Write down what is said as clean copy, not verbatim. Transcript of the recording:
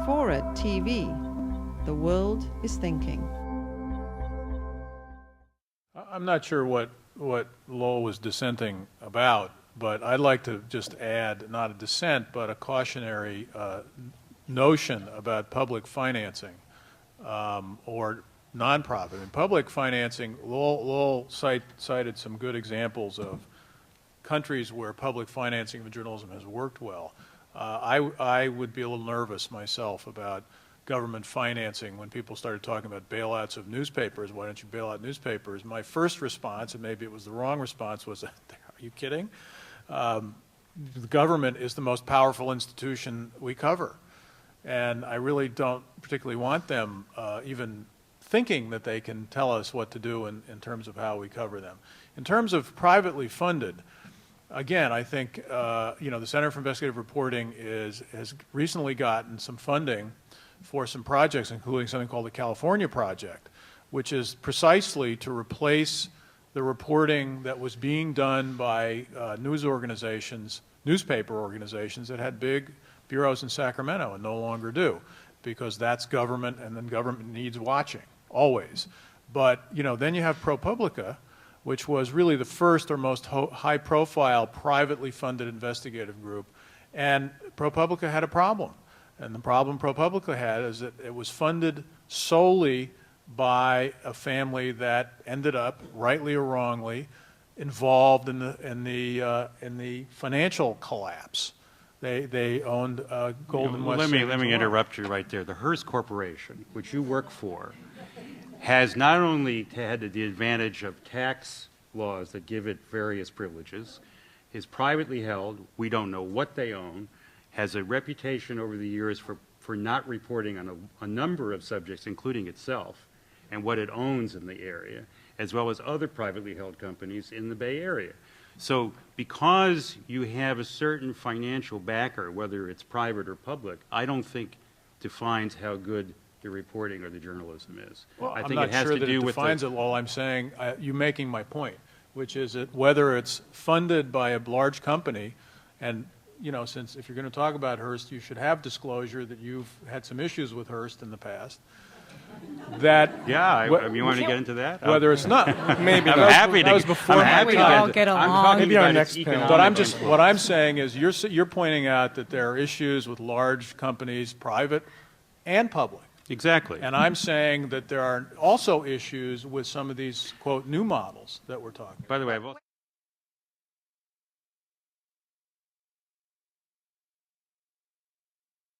FORA.tv. The world is thinking. I'm not sure what Lowell was dissenting about, but I'd like to just add, not a dissent, but a cautionary notion about public financing or nonprofit. In public financing, Lowell cited some good examples of countries where public financing of journalism has worked well. I would be a little nervous myself about government financing when people started talking about bailouts of newspapers. Why don't you bail out newspapers? My first response, and maybe it was the wrong response, was, are you kidding? The government is the most powerful institution we cover. And I really don't particularly want them even thinking that they can tell us what to do in terms of how we cover them. In terms of privately funded, again, I think the Center for Investigative Reporting has recently gotten some funding for some projects, including something called the California Project, which is precisely to replace the reporting that was being done by newspaper organizations that had big bureaus in Sacramento and no longer do, because that's government, and then government needs watching, always. But, then you have ProPublica, which was really the first or most high-profile privately funded investigative group, and ProPublica had a problem. And the problem ProPublica had is that it was funded solely by a family that ended up, rightly or wrongly, involved in the financial collapse. They owned Golden West. Let me interrupt you right there. The Hearst Corporation, which you work for, has not only had the advantage of tax laws that give it various privileges, is privately held. We don't know what they own. Has a reputation over the years for not reporting on a number of subjects, including itself and what it owns in the area, as well as other privately held companies in the Bay Area. So because you have a certain financial backer, whether it's private or public, I don't think defines how good the reporting or the journalism is. Well, I think I'm not it has sure to that do it with defines it. All I'm saying, you're making my point, which is that whether it's funded by a large company, and since if you're going to talk about Hearst, you should have disclosure that you've had some issues with Hearst in the past. You want to get into that? Whether it's not, maybe I'm happy to. I'm happy we to all get along. I'm talking Maybe about our its next economic But what I'm influence. saying is you're pointing out that there are issues with large companies, private and public. Exactly. And I'm saying that there are also issues with some of these, quote, new models that we're talking about. By the way, I've also